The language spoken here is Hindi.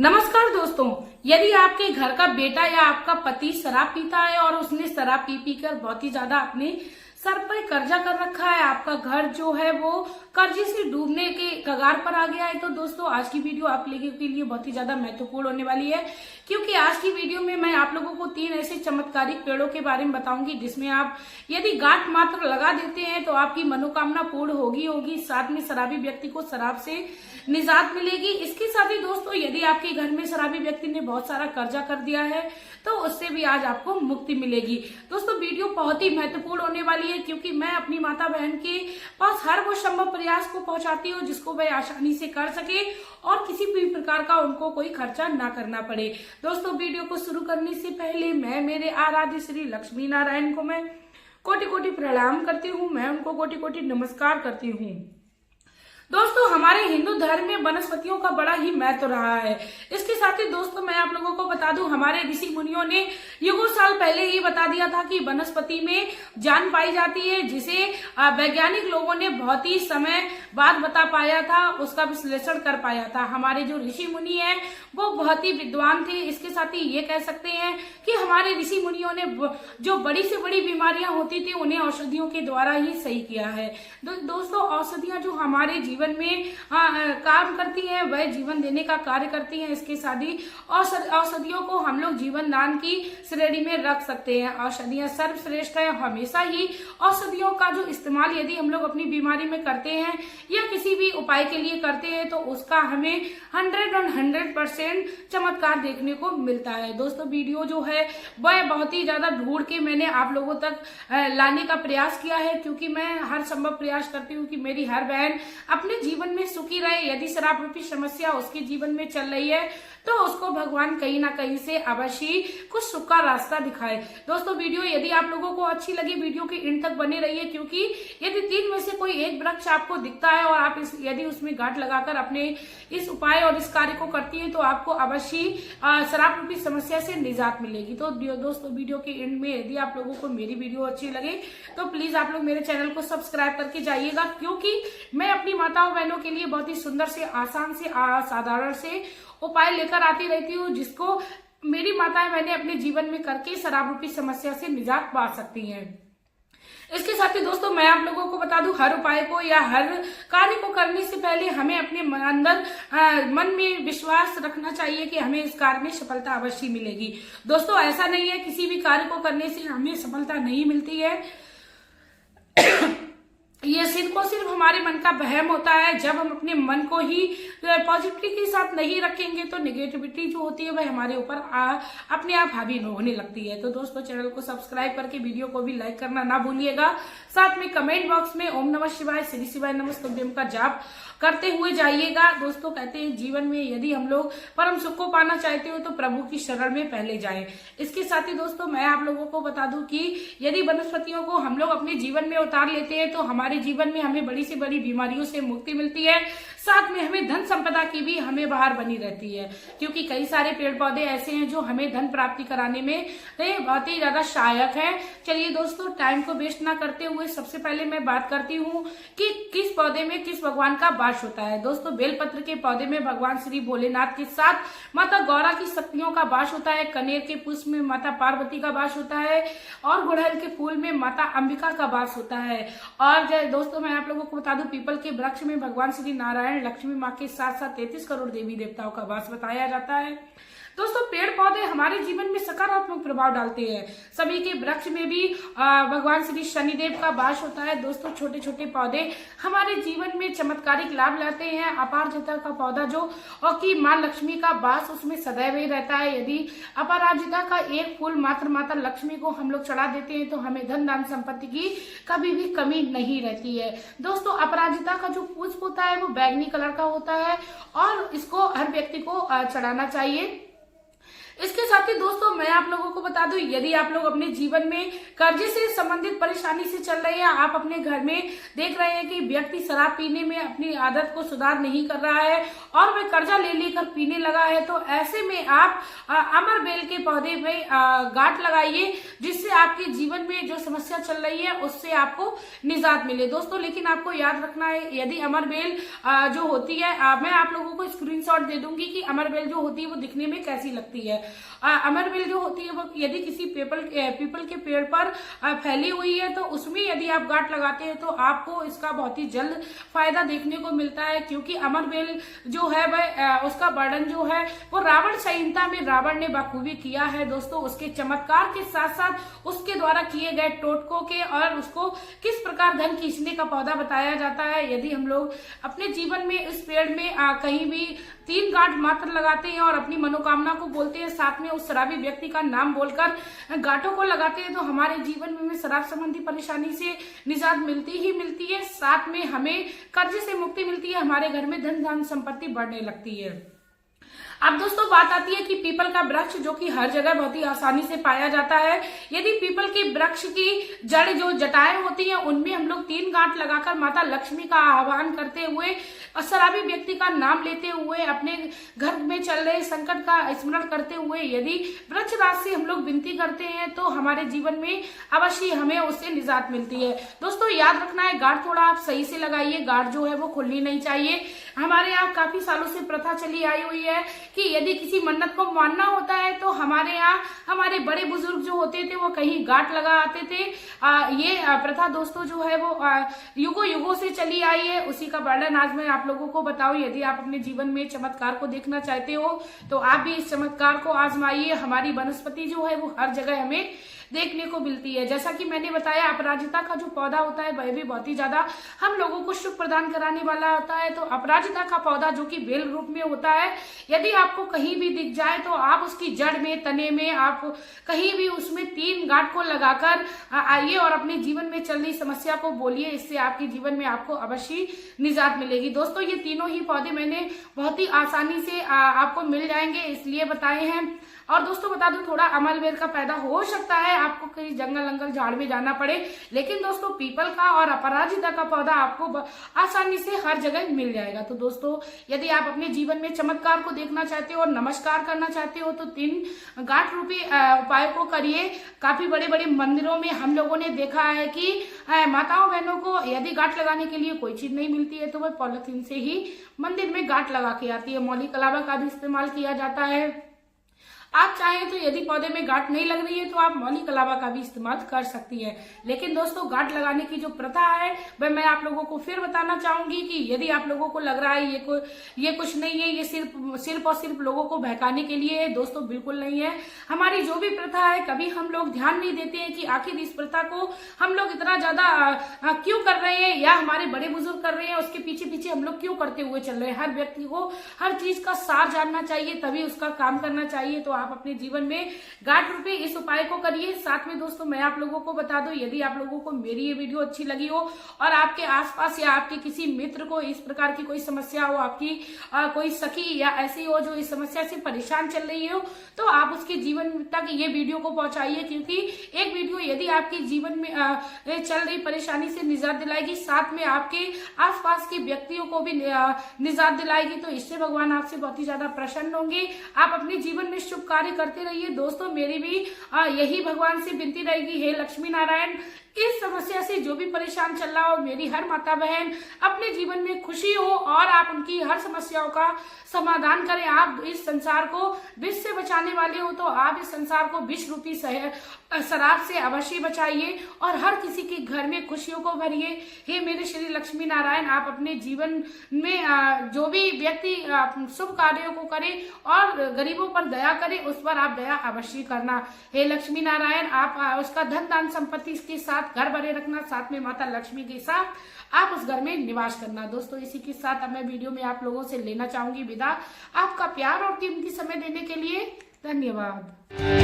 नमस्कार दोस्तों, यदि आपके घर का बेटा या आपका पति शराब पीता है और उसने शराब पी पी कर बहुत ही ज्यादा अपने सर पर कर्जा कर रखा है, आपका घर जो है वो कर्जे से डूबने के कगार पर आ गया है, तो दोस्तों आज की वीडियो आप लोगों के लिए बहुत ही ज्यादा महत्वपूर्ण होने वाली है। क्योंकि आज की वीडियो में मैं आप लोगों को 3 ऐसे चमत्कारिक पेड़ों के बारे में बताऊंगी जिसमें आप यदि गांठ मात्र लगा देते हैं तो आपकी मनोकामना पूर्ण होगी। साथ में शराबी व्यक्ति को शराब से निजात मिलेगी। इसके साथ ही दोस्तों यदि आपके घर में शराबी व्यक्ति ने बहुत सारा कर्जा कर दिया है तो उससे भी आज आपको मुक्ति मिलेगी। दोस्तों वीडियो बहुत ही महत्वपूर्ण होने वाली है, क्योंकि मैं अपनी माता बहन के पास हर वो संभव प्रयास को पहुंचाती हूँ जिसको वह आसानी से कर सके और किसी भी प्रकार का उनको कोई खर्चा ना करना पड़े। दोस्तों वीडियो को शुरू करने से पहले मैं मेरे आराध्य श्री लक्ष्मी नारायण को मैं कोटि कोटि प्रणाम करती हूँ, मैं उनको कोटि कोटि नमस्कार करती हूँ। दोस्तों हमारे हिंदू धर्म में वनस्पतियों का बड़ा ही महत्व रहा है। इसके साथ ही दोस्तों मैं आप लोगों को बता दूं, हमारे ऋषि मुनियों ने युगों साल पहले ही बता दिया था कि वनस्पति में जान पाई जाती है, जिसे वैज्ञानिक लोगों ने बहुत ही समय बाद बता पाया था, उसका विश्लेषण कर पाया था। हमारे जो ऋषि मुनि है वो बहुत ही विद्वान थे। इसके साथ ही ये कह सकते हैं कि हमारे ऋषि मुनियों ने जो बड़ी से बड़ी बीमारियां होती थी उन्हें औषधियों के द्वारा ही सही किया है। दोस्तों औषधियां जो हमारे जीवन में काम करती हैं वह जीवन देने का कार्य करती हैं। इसके साथ ही औषधियों को हम लोग जीवन दान की श्रेणी में रख सकते हैं। औषधियां सर्वश्रेष्ठ है। हमेशा ही औषधियों का जो इस्तेमाल यदि हम लोग अपनी बीमारी में करते हैं या किसी भी उपाय के लिए करते हैं तो उसका हमें 100% चमत्कार देखने को मिलता है। दोस्तों वीडियो जो है वह बहुत ही ज्यादा ढूंढ के मैंने आप लोगों तक लाने का प्रयास किया है, क्योंकि मैं हर संभव प्रयास करती हूँ कि मेरी हर बहन अपने जीवन में सुखी रहे। यदि शराब रूपी समस्या उसके जीवन में चल रही है तो उसको भगवान कहीं ना कहीं से अवश्य कुछ सुख का रास्ता दिखाए। दोस्तों वीडियो यदि आप लोगों को अच्छी लगी वीडियो के अंत तक बने रहिए, क्योंकि यदि 3 में से कोई एक वृक्ष आपको दिखता है और आप यदि उसमें गांठ लगाकर अपने इस उपाय और इस कार्य को करती है तो आपको अवश्य शराब रूपी समस्या से निजात मिलेगी। तो दोस्तों वीडियो के एंड में यदि आप लोगों को मेरी वीडियो अच्छी लगे तो प्लीज आप लोग मेरे चैनल को सब्सक्राइब करके जाइएगा, क्योंकि मैं अपनी माताओं बहनों के लिए बहुत ही सुंदर से आसान से साधारण से उपाय लेकर आती रहती हूँ, जिसको मेरी माताएं मैंने अपने जीवन में करके शराब रूपी समस्या से निजात पा सकती हैं। इसके साथ ही दोस्तों मैं आप लोगों को बता दूं, हर उपाय को या हर कार्य को करने से पहले हमें अपने अंदर मन में विश्वास रखना चाहिए कि हमें इस कार्य में सफलता अवश्य मिलेगी। दोस्तों ऐसा नहीं है किसी भी कार्य को करने से हमें सफलता नहीं मिलती है। ये सिर्फ हमारे मन का वहम होता है। जब हम अपने मन को ही पॉजिटिविटी के साथ नहीं रखेंगे तो नेगेटिविटी जो होती है वह हमारे ऊपर अपने आप हावी होने लगती है। तो दोस्तों चैनल को सब्सक्राइब करके वीडियो को भी लाइक करना ना भूलिएगा। साथ में कमेंट बॉक्स में ओम नमः शिवाय श्री शिवाय नमस्तुभ्यम का जाप करते हुए जाइएगा। दोस्तों कहते हैं जीवन में यदि हम लोग परम सुख को पाना चाहते हो तो प्रभु की शरण में पहले जाएं। इसके साथ ही दोस्तों मैं आप लोगों को बता दूं कि यदि वनस्पतियों को हम लोग अपने जीवन में उतार लेते हैं तो हमारे जीवन में हमें बड़ी से बड़ी बीमारियों से मुक्ति मिलती है। साथ में हमें धन संपदा की भी हमें बाहर बनी रहती है, क्योंकि कई सारे पेड़ पौधे ऐसे हैं जो हमें धन प्राप्ति कराने में बहुत ही ज्यादा सहायक है। चलिए दोस्तों टाइम को वेस्ट ना करते हुए सबसे पहले मैं बात करती हूँ कि किस पौधे में किस भगवान का वास होता है। दोस्तों बेलपत्र के पौधे में भगवान श्री भोलेनाथ के साथ माता गौरा की शक्तियों का वास होता है। कनेर के पुष्प में माता पार्वती का वास होता है और गुड़हल के फूल में माता अंबिका का वास होता है। और दोस्तों मैं आप लोगों को बता दूं, पीपल के वृक्ष में भगवान श्री नारायण लक्ष्मी माँ के साथ साथ 33 करोड़ देवी देवताओं का वास बताया जाता है। दोस्तों पेड़ पौधे हमारे जीवन में सकारात्मक प्रभाव डालते हैं। सभी के वृक्ष में भी भगवान श्री शनिदेव का वास होता है। दोस्तों छोटे छोटे पौधे हमारे जीवन में चमत्कारिक लाभ लाते हैं। अपराजिता का पौधा जो और की माँ लक्ष्मी का वास उसमें सदैव ही रहता है। यदि अपराजिता का एक फूल मात्र माता लक्ष्मी को हम लोग चढ़ा देते हैं तो हमें धन दान संपत्ति की कभी भी कमी नहीं रहती है। दोस्तों अपराजिता का जो पुष्प होता है वो बैंगनी कलर का होता है और इसको हर व्यक्ति को चढ़ाना चाहिए। इसके साथ ही दोस्तों मैं आप लोगों को बता दूं, यदि आप लोग अपने जीवन में कर्जे से संबंधित परेशानी से चल रहे हैं, आप अपने घर में देख रहे हैं कि व्यक्ति शराब पीने में अपनी आदत को सुधार नहीं कर रहा है और वह कर्जा ले लेकर पीने लगा है, तो ऐसे में आप अमर बेल के पौधे में गांठ लगाइए, जिससे आपके जीवन में जो समस्या चल रही है उससे आपको निजात मिले दोस्तों। लेकिन आपको याद रखना है, यदि अमर बेल जो होती है, मैं आप लोगों को स्क्रीनशॉट दे दूंगी कि अमर बेल जो होती है वो दिखने में कैसी लगती है। अमर बेल जो होती है वो यदि किसी पीपल के पेड़ पर फैली हुई है तो उसमें यदि आप गांठ लगाते हैं तो आपको इसका बहुत ही जल्द फायदा देखने को मिलता है, क्योंकि अमर बेल जो है वह उसका वर्णन जो है वो रावण संहिता में रावण ने बखूबी किया है दोस्तों। उसके चमत्कार के साथ साथ उसके द्वारा किए गए टोटकों के और उसको किस प्रकार धन खींचने का पौधा बताया जाता है। यदि हम लोग अपने जीवन में इस पेड़ में कहीं भी 3 गांठ मात्र लगाते हैं और अपनी मनोकामना को बोलते हैं, साथ में उस शराबी व्यक्ति का नाम बोलकर गांठों को लगाते हैं, तो हमारे जीवन में शराब संबंधी परेशानी से निजात मिलती ही मिलती है, साथ में हमें कर्जे से मुक्ति मिलती है, हमारे घर में धन संपत्ति बढ़ने लगती है। अब दोस्तों बात आती है कि पीपल का वृक्ष जो कि हर जगह बहुत ही आसानी से पाया जाता है, यदि पीपल के वृक्ष की जड़ जो जटाएं होती हैं उनमें हम लोग 3 गांठ लगाकर माता लक्ष्मी का आह्वान करते हुए और शराबी व्यक्ति का नाम लेते हुए अपने घर में चल रहे संकट का स्मरण करते हुए यदि वृक्ष राज से हम लोग विनती करते हैं तो हमारे जीवन में अवश्य हमें उससे निजात मिलती है। दोस्तों याद रखना है, गांठ थोड़ा आप सही से लगाइए, गांठ जो है वो खुलनी नहीं चाहिए। हमारे यहाँ काफी सालों से प्रथा चली आई हुई है कि यदि किसी मन्नत को मानना होता है तो हमारे यहाँ हमारे बड़े बुजुर्ग जो होते थे वो कहीं गांठ लगा आते थे। ये प्रथा दोस्तों जो है वो युगों युगों से चली आई है, उसी का वर्णन आज मैं आप लोगों को बताऊं। यदि आप अपने जीवन में चमत्कार को देखना चाहते हो तो आप भी इस चमत्कार को आजमाइए। हमारी वनस्पति जो है वो हर जगह हमें देखने को मिलती है। जैसा कि मैंने बताया, अपराजिता का जो पौधा होता है वह भी बहुत ही ज्यादा हम लोगों को सुख प्रदान कराने वाला होता है। तो अपराजिता का पौधा जो कि बेल रूप में होता है, यदि आपको कहीं भी दिख जाए तो आप उसकी जड़ में, तने में, आप कहीं भी उसमें 3 गांठ को लगाकर आइए और अपने जीवन में चल रही समस्या को बोलिए, इससे आपके जीवन में आपको अवश्य निजात मिलेगी। दोस्तों ये तीनों ही पौधे मैंने बहुत ही आसानी से आपको मिल जाएंगे इसलिए बताए हैं। और दोस्तों बता दूं, थोड़ा अमर बेल का पैदा हो सकता है आपको कहीं जंगल अंगल झाड़ में जाना पड़े, लेकिन दोस्तों पीपल का और अपराजिता का पौधा आपको आसानी से हर जगह मिल जाएगा। तो दोस्तों यदि आप अपने जीवन में चमत्कार को देखना चाहते हो और नमस्कार करना चाहते हो तो 3 गांठ रूपी उपाय को करिए। काफी बड़े बड़े मंदिरों में हम लोगों ने देखा है कि माताओं बहनों को यदि गांठ लगाने के लिए कोई चीज नहीं मिलती है तो वह पॉलिथीन से ही मंदिर में गांठ लगा के आती है। मौली कलावा का भी इस्तेमाल किया जाता है। आप चाहें तो यदि पौधे में गांठ नहीं लग रही है तो आप मौली कलावा का भी इस्तेमाल कर सकती है। लेकिन दोस्तों गांठ लगाने की जो प्रथा है वह मैं आप लोगों को फिर बताना चाहूंगी कि यदि आप लोगों को लग रहा है ये कुछ नहीं है, ये सिर्फ और सिर्फ लोगों को बहकाने के लिए है, दोस्तों बिल्कुल नहीं है। हमारी जो भी प्रथा है कभी हम लोग ध्यान नहीं देते हैं कि आखिर इस प्रथा को हम लोग इतना ज्यादा क्यों कर रहे हैं या हमारे बड़े बुजुर्ग कर रहे हैं, उसके पीछे पीछे हम लोग क्यों करते हुए चल रहे हैं। हर व्यक्ति को हर चीज का सार जानना चाहिए, तभी उसका काम करना चाहिए। तो आप अपने जीवन में गांठ रूपी इस उपाय को करिए। साथ में दोस्तों मैं आप लोगों को बता दूं, यदि आप लोगों को मेरी ये वीडियो अच्छी लगी हो और आपके आसपास या आपके किसी मित्र को इस प्रकार की कोई समस्या हो, आपकी कोई सखी या ऐसी हो जो इस समस्या से परेशान चल रही हो, तो आप उसके जीवन तक ये वीडियो को पहुंचाइए, क्योंकि एक वीडियो यदि आपके जीवन में चल रही परेशानी से निजात दिलाएगी, साथ में आपके आसपास के व्यक्तियों को भी निजात दिलाएगी, तो इससे भगवान आपसे बहुत ही ज्यादा प्रसन्न होंगे। आप अपने जीवन में शुभ कार्य करते रहिए। दोस्तों मेरी भी यही भगवान से विनती रहेगी, हे लक्ष्मी नारायण, इस समस्या से जो भी परेशान चल रहा हो, मेरी हर माता बहन अपने जीवन में खुशी हो और आप उनकी हर समस्याओं का समाधान करें। आप इस संसार को विष से बचाने वाले हो, तो आप इस संसार को विष रूपी शराब से अवश्य बचाइए और हर किसी के घर में खुशियों को भरिए। हे मेरे श्री लक्ष्मी नारायण, आप अपने जीवन में जो भी व्यक्ति शुभ कार्यों को करे और गरीबों पर दया करे, उस पर आप दया अवश्य करना। हे लक्ष्मी नारायण, आप उसका धन दान संपत्ति के साथ घर भरे रखना, साथ में माता लक्ष्मी के साथ आप उस घर में निवास करना। दोस्तों इसी के साथ अब मैं वीडियो में आप लोगों से लेना चाहूंगी विदा। आपका प्यार और कीमती समय देने के लिए धन्यवाद।